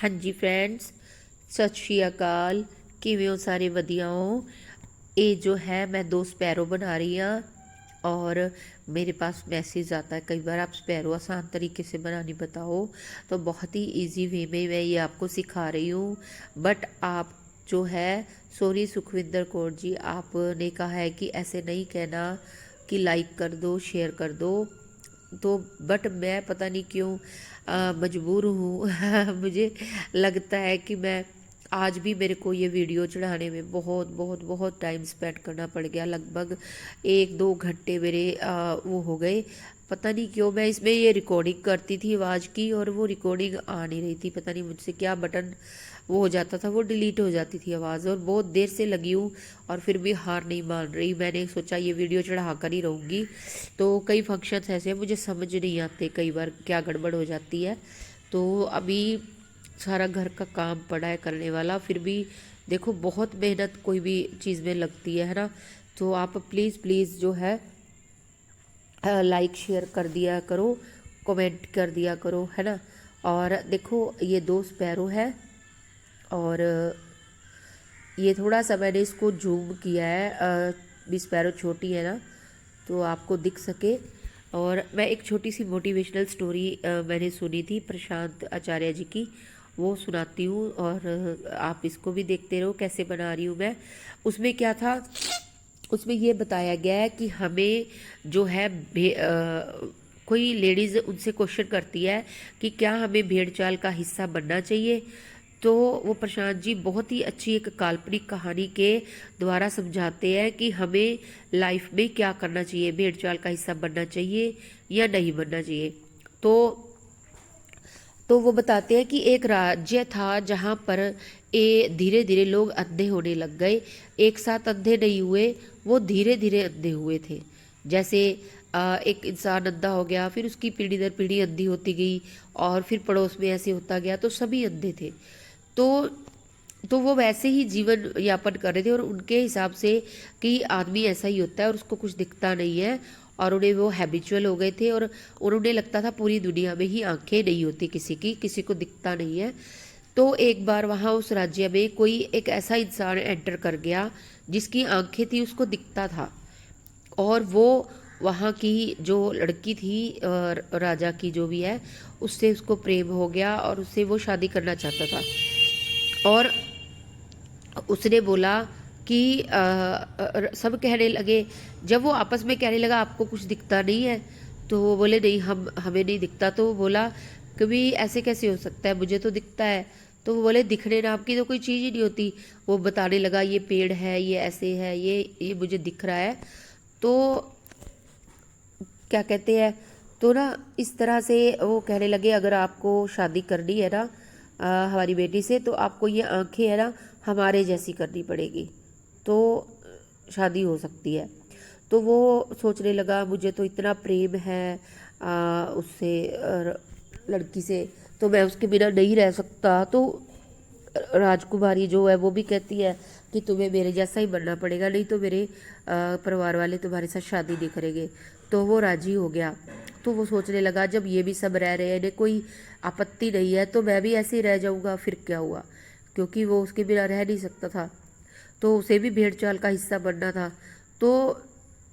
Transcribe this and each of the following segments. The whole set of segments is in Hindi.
हाँ जी फ्रेंड्स, सत श्री अकाल। किवें हो सारे वधिया हो। ये जो है मैं 2 स्पैरो बना रही हाँ और मेरे पास मैसेज आता है कई बार आप स्पैरो आसान तरीके से बनानी बताओ। तो बहुत ही इजी वे में मैं ये आपको सिखा रही हूँ। बट आप जो है, सॉरी सुखविंदर कौर जी, आपने कहा है कि ऐसे नहीं कहना कि लाइक कर दो शेयर कर दो। तो बट मैं पता नहीं क्यों मजबूर हूँ मुझे लगता है कि मैं आज भी मेरे को ये वीडियो चढ़ाने में बहुत बहुत बहुत टाइम स्पेंड करना पड़ गया। लगभग 1-2 घंटे मेरे वो हो गए। पता नहीं क्यों मैं इसमें ये रिकॉर्डिंग करती थी आवाज़ की और वो रिकॉर्डिंग आ नहीं रही थी। पता नहीं मुझसे क्या बटन वो हो जाता था, वो डिलीट हो जाती थी आवाज़। और बहुत देर से लगी हूँ और फिर भी हार नहीं मान रही। मैंने सोचा ये वीडियो चढ़ा कर ही रहूँगी। तो कई फंक्शंस ऐसे हैं मुझे समझ नहीं आते कई बार क्या गड़बड़ हो जाती है। तो अभी सारा घर का काम पड़ा है करने वाला, फिर भी देखो बहुत मेहनत कोई भी चीज़ में लगती है ना। तो आप प्लीज़ प्लीज़ जो है लाइक शेयर कर दिया करो, कमेंट कर दिया करो, है ना। और देखो ये 2 स्पैरो है और ये थोड़ा सा मैंने इसको जूम किया है, भी स्पैरो छोटी है ना तो आपको दिख सके। और मैं एक छोटी सी मोटिवेशनल स्टोरी मैंने सुनी थी प्रशांत आचार्य जी की, वो सुनाती हूँ और आप इसको भी देखते रहो कैसे बना रही हूँ मैं। उसमें क्या था, उसमें ये बताया गया है कि हमें जो है कोई लेडीज़ उनसे क्वेश्चन करती है कि क्या हमें भेड़ चाल का हिस्सा बनना चाहिए। तो वो प्रशांत जी बहुत ही अच्छी एक काल्पनिक कहानी के द्वारा समझाते हैं कि हमें लाइफ में क्या करना चाहिए, भेड़ चाल का हिस्सा बनना चाहिए या नहीं बनना चाहिए। तो वो बताते हैं कि एक राज्य था जहाँ पर ये धीरे धीरे लोग अंधे होने लग गए। एक साथ अंधे नहीं हुए, वो धीरे धीरे अंधे हुए थे। जैसे एक इंसान अंधा हो गया, फिर उसकी पीढ़ी दर पीढ़ी अंधी होती गई और फिर पड़ोस में ऐसे होता गया तो सभी अंधे थे। तो तो वो वैसे ही जीवन यापन कर रहे थे और उनके हिसाब से कि आदमी ऐसा ही होता है और उसको कुछ दिखता नहीं है। और उन्हें वो हैबिचुअल हो गए थे और उन्हें लगता था पूरी दुनिया में ही आंखें नहीं होती किसी की, किसी को दिखता नहीं है। तो एक बार वहाँ उस राज्य में कोई एक ऐसा इंसान एंटर कर गया जिसकी आंखें थी, उसको दिखता था। और वो वहाँ की जो लड़की थी राजा की जो भी है, उससे उसको प्रेम हो गया और उससे वो शादी करना चाहता था। और उसने बोला कि सब कहने लगे, जब वो आपस में कहने लगा आपको कुछ दिखता नहीं है, तो वो बोले नहीं हम हमें नहीं दिखता। तो वो बोला कभी ऐसे कैसे हो सकता है, मुझे तो दिखता है। तो वो बोले दिखने नाम की तो कोई चीज़ ही नहीं होती। वो बताने लगा ये पेड़ है, ये ऐसे है, ये मुझे दिख रहा है। तो क्या कहते हैं, तो ना इस तरह से वो कहने लगे अगर आपको शादी करनी है ना हमारी बेटी से, तो आपको ये आंखें है ना हमारे जैसी करनी पड़ेगी, तो शादी हो सकती है। तो वो सोचने लगा मुझे तो इतना प्रेम है उससे लड़की से, तो मैं उसके बिना नहीं रह सकता। तो राजकुमारी जो है वो भी कहती है कि तुम्हें मेरे जैसा ही बनना पड़ेगा, नहीं तो मेरे परिवार वाले तुम्हारे साथ शादी नहीं करेंगे। तो वो राजी हो गया। तो वो सोचने लगा जब ये भी सब रह रहे हैं, इन्हें कोई आपत्ति नहीं है, तो मैं भी ऐसे ही रह जाऊंगा। फिर क्या हुआ, क्योंकि वो उसके बिना रह नहीं सकता था, तो उसे भी भेड़ चाल का हिस्सा बनना था। तो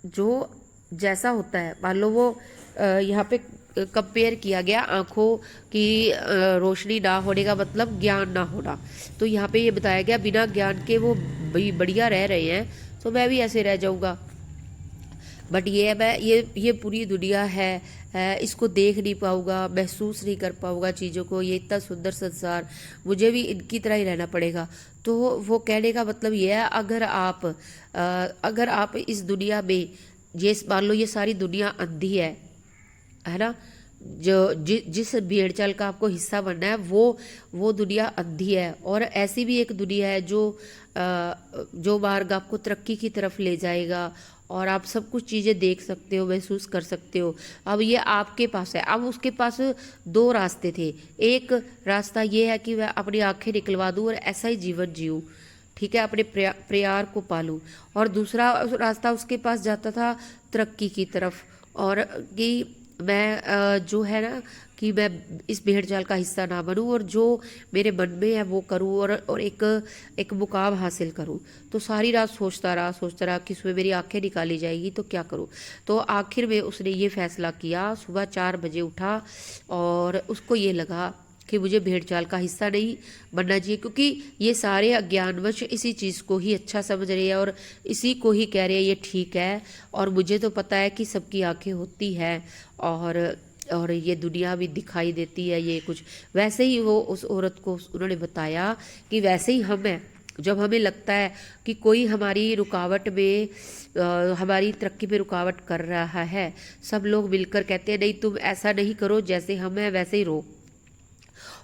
जो जैसा होता है, मान लो वो यहाँ पे कंपेयर किया गया आंखों की रोशनी ना होने का मतलब ज्ञान ना होना। तो यहाँ पे ये बताया गया बिना ज्ञान के वो बढ़िया रह रहे हैं, तो मैं भी ऐसे रह जाऊंगा। बट ये मैं ये पूरी दुनिया है, इसको देख नहीं पाऊंगा, महसूस नहीं कर पाऊंगा चीज़ों को, ये इतना सुंदर संसार, मुझे भी इनकी तरह ही रहना पड़ेगा। तो वो कहने का मतलब ये है अगर आप इस दुनिया में, ये मान लो ये सारी दुनिया अंधी है ना, जिस भेड़ चाल का आपको हिस्सा बनना है वो दुनिया अंधी है। और ऐसी भी एक दुनिया है जो मार्ग आपको तरक्की की तरफ ले जाएगा और आप सब कुछ चीज़ें देख सकते हो, महसूस कर सकते हो। अब ये आपके पास है। अब उसके पास 2 रास्ते थे। एक रास्ता ये है कि मैं अपनी आंखें निकलवा दूँ और ऐसा ही जीवन जीऊँ, ठीक है, अपने प्यार को पालूं। और दूसरा रास्ता उसके पास जाता था तरक्की की तरफ, और कि मैं जो है ना कि मैं इस भेड़ चाल का हिस्सा ना बनूं और जो मेरे मन में है वो करूं और एक मुकाम हासिल करूं। तो सारी रात सोचता रहा कि सुबह मेरी आंखें निकाली जाएगी तो क्या करूं। तो आखिर में उसने ये फैसला किया, सुबह 4 बजे उठा और उसको ये लगा कि मुझे भेड़ चाल का हिस्सा नहीं बनना चाहिए, क्योंकि ये सारे अज्ञानवश इसी चीज़ को ही अच्छा समझ रहे हैं और इसी को ही कह रहे हैं ये ठीक है। और मुझे तो पता है कि सबकी आंखें होती है और ये दुनिया भी दिखाई देती है, ये कुछ वैसे ही वो उस औरत को उन्होंने बताया कि वैसे ही हम हैं। जब हमें लगता है कि कोई हमारी रुकावट में हमारी तरक्की में रुकावट कर रहा है, सब लोग मिलकर कहते हैं नहीं तुम ऐसा नहीं करो, जैसे हम हैं वैसे ही रहो।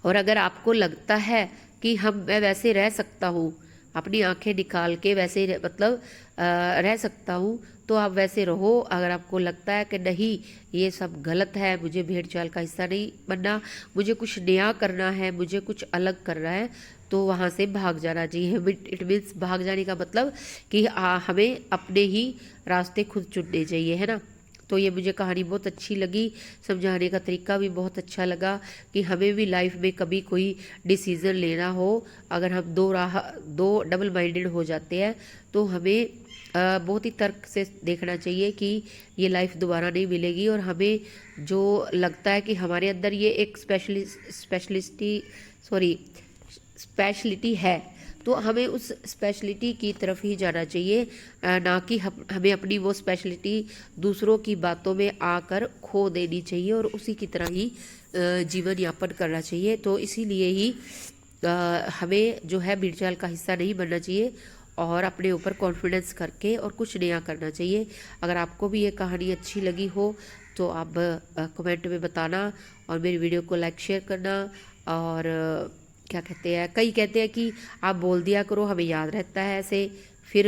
और अगर आपको लगता है कि मैं वैसे रह सकता हूँ, अपनी आंखें निकाल के वैसे मतलब रह सकता हूँ, तो आप वैसे रहो। अगर आपको लगता है कि नहीं ये सब गलत है, मुझे भेड़ चाल का हिस्सा नहीं बनना, मुझे कुछ नया करना है, मुझे कुछ अलग करना है, तो वहाँ से भाग जाना चाहिए। इट मीन्स भाग जाने का मतलब कि हमें अपने ही रास्ते खुद चुनने चाहिए, है ना। तो ये मुझे कहानी बहुत अच्छी लगी, समझाने का तरीका भी बहुत अच्छा लगा कि हमें भी लाइफ में कभी कोई डिसीज़न लेना हो, अगर हम दो डबल माइंडेड हो जाते हैं तो हमें बहुत ही तर्क से देखना चाहिए कि ये लाइफ दोबारा नहीं मिलेगी। और हमें जो लगता है कि हमारे अंदर ये एक स्पेशलिटी है, तो हमें उस स्पेशलिटी की तरफ ही जाना चाहिए, ना कि हमें अपनी वो स्पेशलिटी दूसरों की बातों में आकर खो देनी चाहिए और उसी की तरह ही जीवन यापन करना चाहिए। तो इसीलिए ही हमें जो है भेड़ चाल का हिस्सा नहीं बनना चाहिए और अपने ऊपर कॉन्फिडेंस करके और कुछ नया करना चाहिए। अगर आपको भी ये कहानी अच्छी लगी हो तो आप कमेंट में बताना और मेरी वीडियो को लाइक शेयर करना। और क्या कहते हैं, कई कहते हैं कि आप बोल दिया करो हमें याद रहता है ऐसे, फिर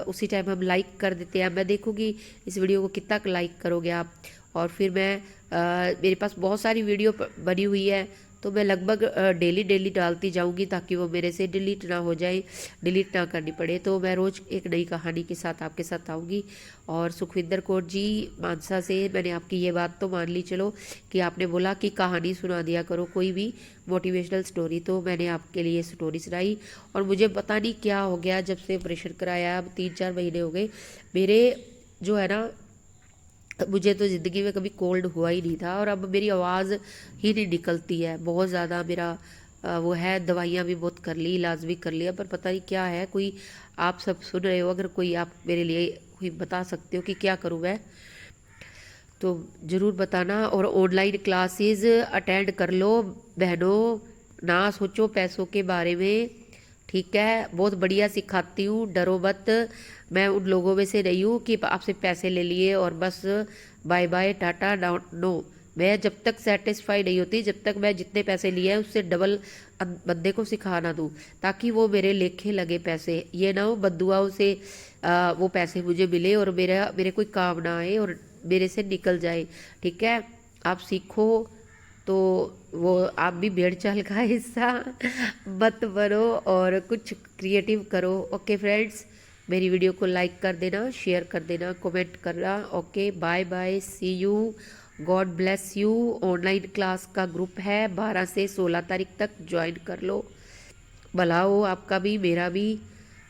उसी टाइम हम लाइक कर देते हैं। मैं देखूँगी इस वीडियो को कितना लाइक करोगे आप। और फिर मेरे पास बहुत सारी वीडियो बनी हुई है, तो मैं लगभग डेली डालती जाऊंगी ताकि वो मेरे से डिलीट ना हो जाए, डिलीट ना करनी पड़े। तो मैं रोज़ एक नई कहानी के साथ आपके साथ आऊँगी। और सुखविंदर कौर जी मानसा से मैंने आपकी ये बात तो मान ली, चलो कि आपने बोला कि कहानी सुना दिया करो कोई भी मोटिवेशनल स्टोरी, तो मैंने आपके लिए स्टोरी सुनाई। और मुझे पता नहीं क्या हो गया, जब से ऑपरेशन कराया अब 3-4 महीने हो गए, मेरे जो है ना, मुझे तो ज़िंदगी में कभी कोल्ड हुआ ही नहीं था और अब मेरी आवाज़ ही नहीं निकलती है। बहुत ज़्यादा मेरा वो है, दवाइयाँ भी बहुत कर ली, इलाज भी कर लिया, पर पता नहीं क्या है। कोई आप सब सुन रहे हो, अगर कोई आप मेरे लिए कोई बता सकते हो कि क्या करूँ मैं, तो ज़रूर बताना। और ऑनलाइन क्लासेस अटेंड कर लो बहनों, ना सोचो पैसों के बारे में, ठीक है। बहुत बढ़िया सिखाती हूँ, डरो मत। मैं उन लोगों में से नहीं हूँ कि आपसे पैसे ले लिए और बस बाय बाय टाटा नो। मैं जब तक सेटिस्फाई नहीं होती, जब तक मैं जितने पैसे लिए हैं उससे डबल बंदे को सिखा ना दूँ, ताकि वो मेरे लेखे लगे पैसे, ये ना हो बद्दुआओं से वो पैसे मुझे मिले और मेरे कोई काम ना आए और मेरे से निकल जाए, ठीक है। आप सीखो तो वो आप भी भेड़ चाल का हिस्सा मत बनो और कुछ क्रिएटिव करो। ओके फ्रेंड्स, मेरी वीडियो को लाइक कर देना, शेयर कर देना, कमेंट करना। Okay bye bye, see you, God bless you. Online class का ग्रुप है, 12 से 16 तारीख तक ज्वाइन कर लो, भला हो आपका भी मेरा भी।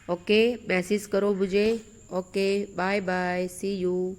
ओके मैसेज करो मुझे। Okay bye bye, see you.